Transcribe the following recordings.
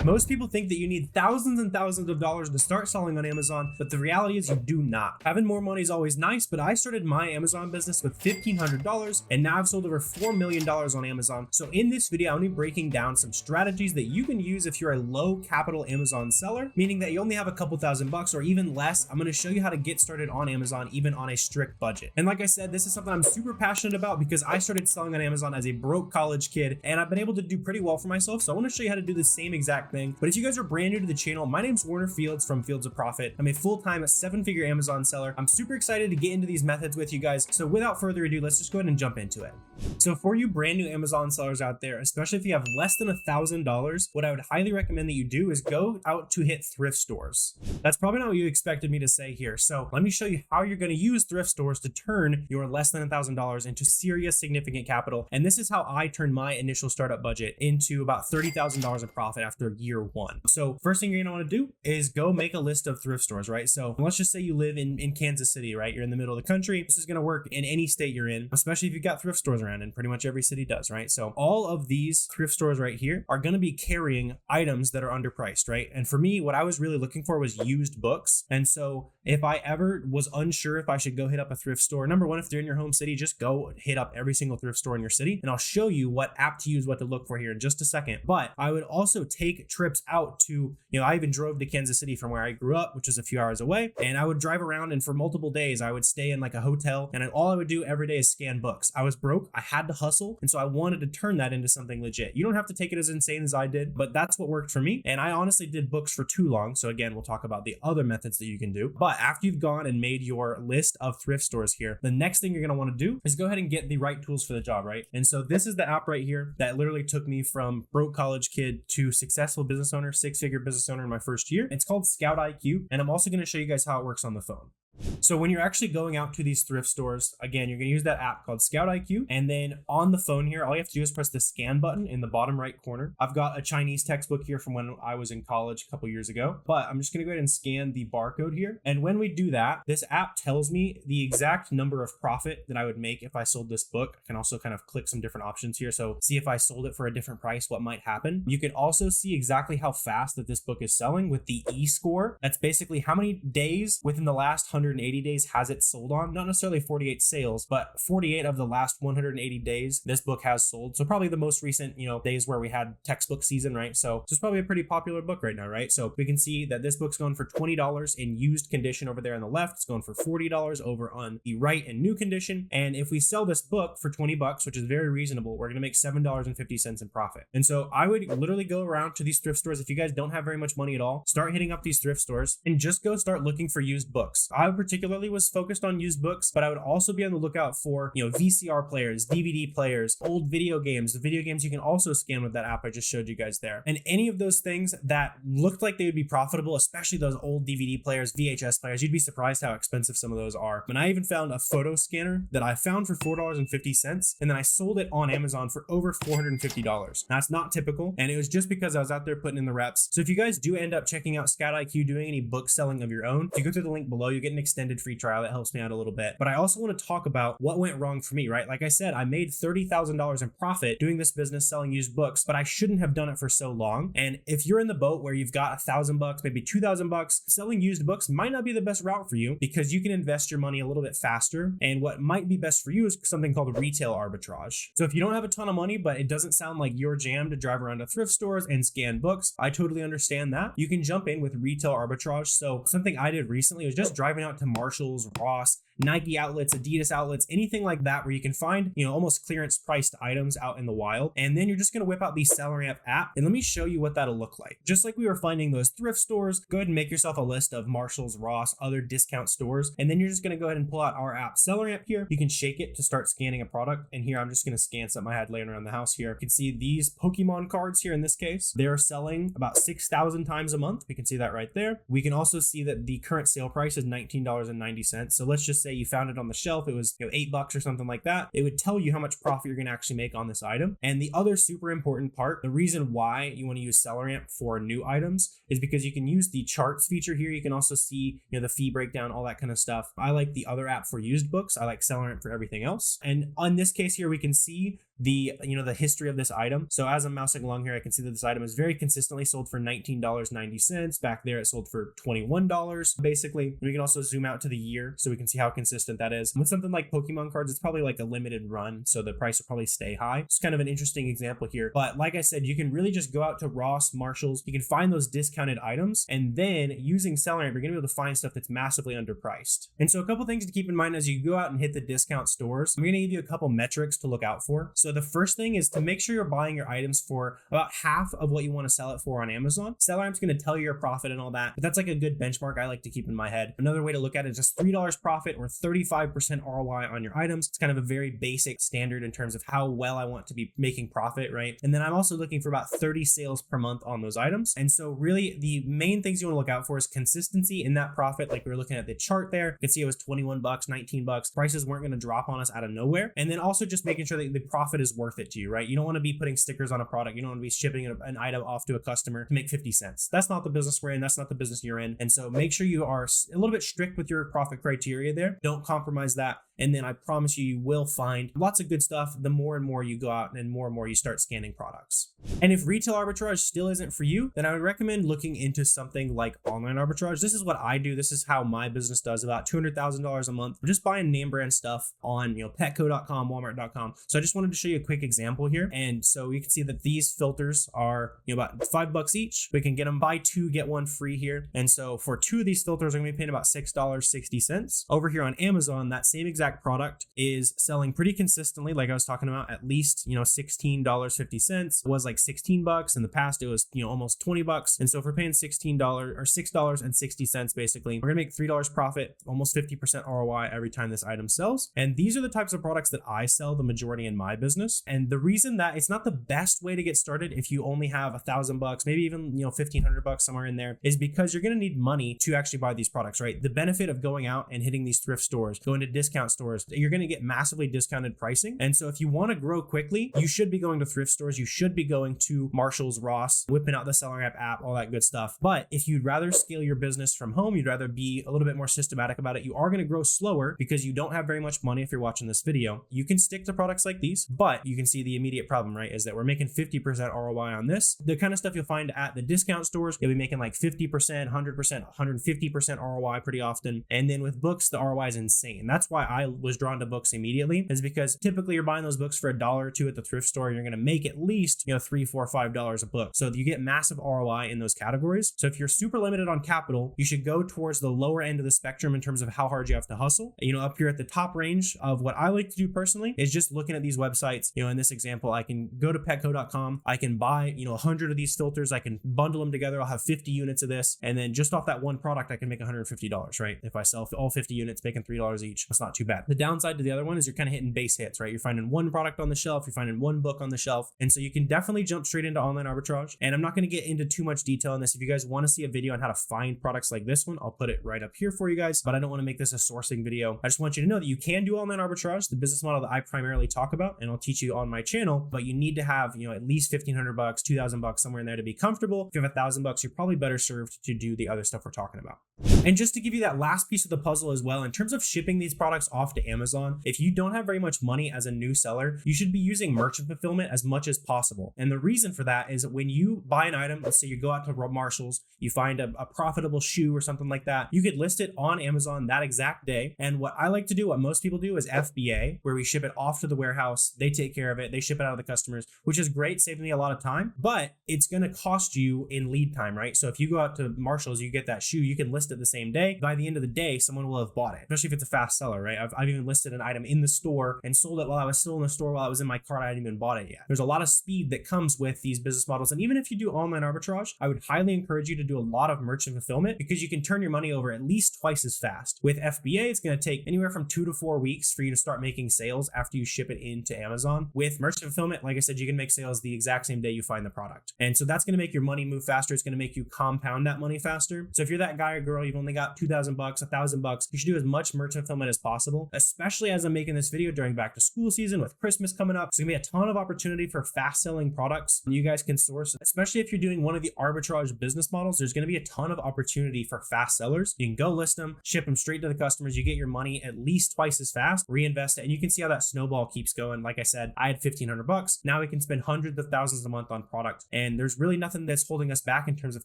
Most people think that you need thousands and thousands of dollars to start selling on Amazon, but the reality is you do not. Having more money is always nice, but I started my Amazon business with $1,500 and now I've sold over $4 million on Amazon. So in this video, I'm gonna be breaking down some strategies that you can use if you're a low capital Amazon seller, meaning that you only have a couple $1,000 or even less. I'm gonna show you how to get started on Amazon, even on a strict budget. And like I said, this is something I'm super passionate about because I started selling on Amazon as a broke college kid and I've been able to do pretty well for myself. So I wanna show you how to do the same exact thing. But if you guys are brand new to the channel, my name's Warner Fields from Fields of Profit. I'm a full-time 7-figure Amazon seller. I'm super excited to get into these methods with you guys. So without further ado, let's just go ahead and jump into it. So for you brand new Amazon sellers out there, especially if you have less than $1,000, what I would highly recommend that you do is go out to hit thrift stores. That's probably not what you expected me to say here. So let me show you how you're going to use thrift stores to turn your less than $1,000 into serious significant capital. And this is how I turned my initial startup budget into about $30,000 in profit after year one. So first thing you're going to want to do is go make a list of thrift stores, right? So let's just say you live in Kansas City, right? You're in the middle of the country. This is going to work in any state you're in, especially if you've got thrift stores around, and pretty much every city does, right? So all of these thrift stores right here are going to be carrying items that are underpriced, right? And for me, what I was really looking for was used books. And so if I ever was unsure if I should go hit up a thrift store, number one, if they're in your home city, just go hit up every single thrift store in your city. And I'll show you what app to use, what to look for here in just a second. But I would also take trips out to, I even drove to Kansas City from where I grew up, which is a few hours away. And I would drive around, and for multiple days, I would stay in like a hotel. And all I would do every day is scan books. I was broke. I had to hustle. And so I wanted to turn that into something legit. You don't have to take it as insane as I did, but that's what worked for me. And I honestly did books for too long. So again, we'll talk about the other methods that you can do. But after you've gone and made your list of thrift stores here, the next thing you're going to want to do is go ahead and get the right tools for the job, right? And so this is the app right here that literally took me from broke college kid to successful business owner, 6-figure business owner in my first year. It's called Scout IQ. And I'm also going to show you guys how it works on the phone. So when you're actually going out to these thrift stores, again, you're going to use that app called Scout IQ. And then on the phone here, all you have to do is press the scan button in the bottom right corner. I've got a Chinese textbook here from when I was in college a couple years ago, but I'm just going to go ahead and scan the barcode here. And when we do that, this app tells me the exact number of profit that I would make if I sold this book. I can also kind of click some different options here. So see if I sold it for a different price, what might happen. You can also see exactly how fast that this book is selling with the E-score. That's basically how many days within the last 180 days has it sold on. Not necessarily 48 sales, but 48 of the last 180 days this book has sold. So probably the most recent, days where we had textbook season, right? So it's probably a pretty popular book right now, right? So we can see that this book's going for $20 in used condition over there on the left. It's going for $40 over on the right in new condition. And if we sell this book for $20, which is very reasonable, we're going to make $7.50 in profit. And so I would literally go around to these thrift stores. If you guys don't have very much money at all, start hitting up these thrift stores and just go start looking for used books. I particularly was focused on used books, but I would also be on the lookout for, VCR players, DVD players, old video games. The video games you can also scan with that app I just showed you guys there. And any of those things that looked like they would be profitable, especially those old DVD players, VHS players, you'd be surprised how expensive some of those are. And I even found a photo scanner that I found for $4.50, and then I sold it on Amazon for over $450. That's not typical, and it was just because I was out there putting in the reps. So if you guys do end up checking out Scout IQ, doing any book selling of your own, if you go through the link below, you get an extended free trial. That helps me out a little bit. But I also want to talk about what went wrong for me, right? Like I said, I made $30,000 in profit doing this business selling used books, but I shouldn't have done it for so long. And if you're in the boat where you've got $1,000, maybe $2,000, selling used books might not be the best route for you because you can invest your money a little bit faster. And what might be best for you is something called retail arbitrage. So if you don't have a ton of money, but it doesn't sound like your jam to drive around to thrift stores and scan books, I totally understand that. You can jump in with retail arbitrage. So something I did recently was just driving out to Marshall's, Ross, Nike outlets, Adidas outlets, anything like that, where you can find, almost clearance priced items out in the wild. And then you're just going to whip out the SellerAmp app. And let me show you what that'll look like. Just like we were finding those thrift stores, go ahead and make yourself a list of Marshall's, Ross, other discount stores. And then you're just going to go ahead and pull out our app, SellerAmp here. You can shake it to start scanning a product. And here, I'm just going to scan something I had laying around the house here. You can see these Pokemon cards here in this case. They're selling about 6,000 times a month. We can see that right there. We can also see that the current sale price is $19.90. So let's just say you found it on the shelf, it was $8 or something like that. It would tell you how much profit you're going to actually make on this item. And the other super important part, the reason why you want to use SellerAmp for new items is because you can use the charts feature here. You can also see the fee breakdown, all that kind of stuff. I like the other app for used books. I like SellerAmp for everything else. And on this case here, we can see the history of this item. So as I'm mousing along here, I can see that this item is very consistently sold for $19.90. Back there it sold for $21 basically. We can also zoom out to the year so we can see how consistent that is. With something like Pokemon cards, it's probably like a limited run, so the price will probably stay high. It's kind of an interesting example here, but like I said, you can really just go out to Ross, Marshalls, you can find those discounted items, and then using SellerAmp, you're gonna be able to find stuff that's massively underpriced. And so a couple things to keep in mind as you go out and hit the discount stores, I'm gonna give you a couple metrics to look out for. So the first thing is to make sure you're buying your items for about half of what you want to sell it for on Amazon. SellerAmp's gonna tell you your profit and all that, but that's like a good benchmark I like to keep in my head. Another way to look at it is just $3 profit or 35% ROI on your items. It's kind of a very basic standard in terms of how well I want to be making profit, right? And then I'm also looking for about 30 sales per month on those items. And so really the main things you want to look out for is consistency in that profit. Like we were looking at the chart there, you can see it was $21, $19. Prices weren't going to drop on us out of nowhere. And then also just making sure that the profit is worth it to you, right? You don't want to be putting stickers on a product. You don't want to be shipping an item off to a customer to make 50 cents. That's not the business we're in. That's not the business you're in. And so make sure you are a little bit strict with your profit criteria there. Don't compromise that. And then I promise you will find lots of good stuff the more and more you go out and more you start scanning products. And if retail arbitrage still isn't for you, then I would recommend looking into something like online arbitrage. This is what I do. This is how my business does about $200,000 a month. I'm just buying name brand stuff on Petco.com, Walmart.com. So I just wanted to show you a quick example here. And so you can see that these filters are about $5 each. We can get them buy two, get one free here. And so for two of these filters, I'm going to be paying about $6.60. Over here on Amazon, that same exact product is selling pretty consistently, like I was talking about, at least $16.50. It was like $16 in the past. It was almost $20. And so if we're paying $16 or $6.60 basically, we're gonna make $3 profit, almost 50% ROI every time this item sells. And these are the types of products that I sell the majority in my business. And the reason that it's not the best way to get started if you only have $1,000, maybe even $1,500 somewhere in there, is because you're gonna need money to actually buy these products, right? The benefit of going out and hitting these thrift stores, going to discount stores, you're going to get massively discounted pricing. And so if you want to grow quickly, you should be going to thrift stores. You should be going to Marshalls, Ross, whipping out the SellerAmp app, all that good stuff. But if you'd rather scale your business from home, you'd rather be a little bit more systematic about it, you are going to grow slower because you don't have very much money if you're watching this video. You can stick to products like these, but you can see the immediate problem, right? Is that we're making 50% ROI on this. The kind of stuff you'll find at the discount stores, you'll be making like 50%, 100%, 150% ROI pretty often. And then with books, the ROI is insane. That's why I was drawn to books immediately, is because typically you're buying those books for $1 or $2 at the thrift store. You're going to make at least $3, $4, $5 a book. So you get massive ROI in those categories. So if you're super limited on capital, you should go towards the lower end of the spectrum in terms of how hard you have to hustle. Up here at the top range of what I like to do personally is just looking at these websites. In this example, I can go to Petco.com. I can buy 100 of these filters. I can bundle them together. I'll have 50 units of this, and then just off that one product, I can make $150, right? If I sell all 50 units, making $3 each, that's not too bad. The downside to the other one is you're kind of hitting base hits, right? You're finding one product on the shelf, you're finding one book on the shelf. And so you can definitely jump straight into online arbitrage. And I'm not going to get into too much detail on this. If you guys want to see a video on how to find products like this one, I'll put it right up here for you guys, but I don't want to make this a sourcing video. I just want you to know that you can do online arbitrage, the business model that I primarily talk about, and I'll teach you on my channel, but you need to have, at least $1,500, $2,000 somewhere in there to be comfortable. If you have $1,000, you're probably better served to do the other stuff we're talking about. And just to give you that last piece of the puzzle as well, in terms of shipping these products off to Amazon, if you don't have very much money as a new seller, you should be using merchant fulfillment as much as possible. And the reason for that is when you buy an item, let's say you go out to Marshalls, you find a profitable shoe or something like that, you could list it on Amazon that exact day. And what I like to do, what most people do, is FBA, where we ship it off to the warehouse, they take care of it, they ship it out to the customers, which is great, saving me a lot of time, but it's going to cost you in lead time, right? So if you go out to Marshalls, you get that shoe, you can list it the same day. By the end of the day, someone will have bought it, especially if it's a fast seller, right? I've even listed an item in the store and sold it while I was still in the store, while I was in my cart. I hadn't even bought it yet. There's a lot of speed that comes with these business models. And even if you do online arbitrage, I would highly encourage you to do a lot of merchant fulfillment, because you can turn your money over at least twice as fast. With FBA, it's going to take anywhere from 2 to 4 weeks for you to start making sales after you ship it into Amazon. With merchant fulfillment, like I said, you can make sales the exact same day you find the product. And so that's going to make your money move faster. It's going to make you compound that money faster. So if you're that guy or girl, you've only only got 2,000 bucks, 1,000 bucks. You should do as much merchant fulfillment as possible, especially as I'm making this video during back to school season with Christmas coming up. So there's gonna be a ton of opportunity for fast selling products you guys can source, especially if you're doing one of the arbitrage business models. There's gonna be a ton of opportunity for fast sellers. You can go list them, ship them straight to the customers. You get your money at least twice as fast, reinvest it, and you can see how that snowball keeps going. Like I said, I had 1,500 bucks. Now we can spend hundreds of thousands a month on product, and there's really nothing that's holding us back in terms of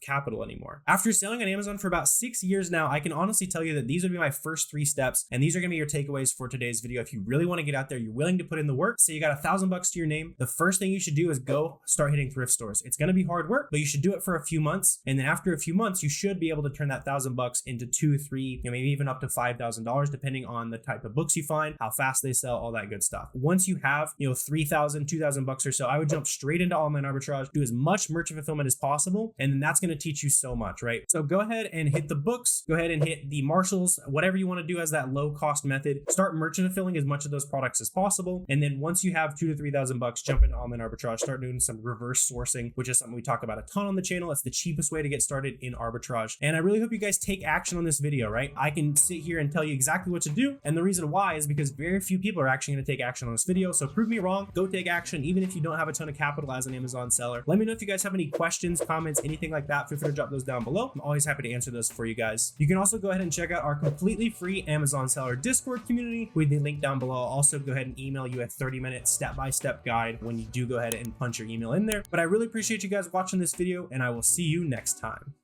capital anymore. After selling on Amazon for about 6 years now, I can honestly tell you that these would be my first 3 steps, and these are gonna be your takeaways for today's video. If you really want to get out there, you're willing to put in the work, say you got 1,000 bucks to your name, the first thing you should do is go start hitting thrift stores. It's gonna be hard work, but you should do it for a few months, and then after a few months, you should be able to turn that 1,000 bucks into 2, 3, maybe even up to $5,000, depending on the type of books you find, how fast they sell, all that good stuff. Once you have 3,000, 2,000 bucks or so, I would jump straight into online arbitrage, do as much merchant fulfillment as possible, and then that's going to teach you so much, right? So go ahead and hit the books, go ahead and hit the Marshalls, whatever you want to do as that low cost method. Start merchant fulfilling as much of those products as possible, and then once you have 2,000 to 3,000 bucks, jump into online arbitrage, start doing some reverse sourcing, which is something we talk about a ton on the channel. It's the cheapest way to get started in arbitrage, and I really hope you guys take action on this video, right? I can sit here and tell you exactly what to do, and the reason why is because very few people are actually going to take action on this video. So prove me wrong, go take action, even if you don't have a ton of capital as an Amazon seller. Let me know if you guys have any questions, comments, anything like that. Feel free to drop those down below. I'm always happy to answer those for you guys. You can also go ahead and check out our completely free Amazon seller Discord community with the link down below. I'll also go ahead and email you a 30-minute step-by-step guide when you do go ahead and punch your email in there. But I really appreciate you guys watching this video, and I will see you next time.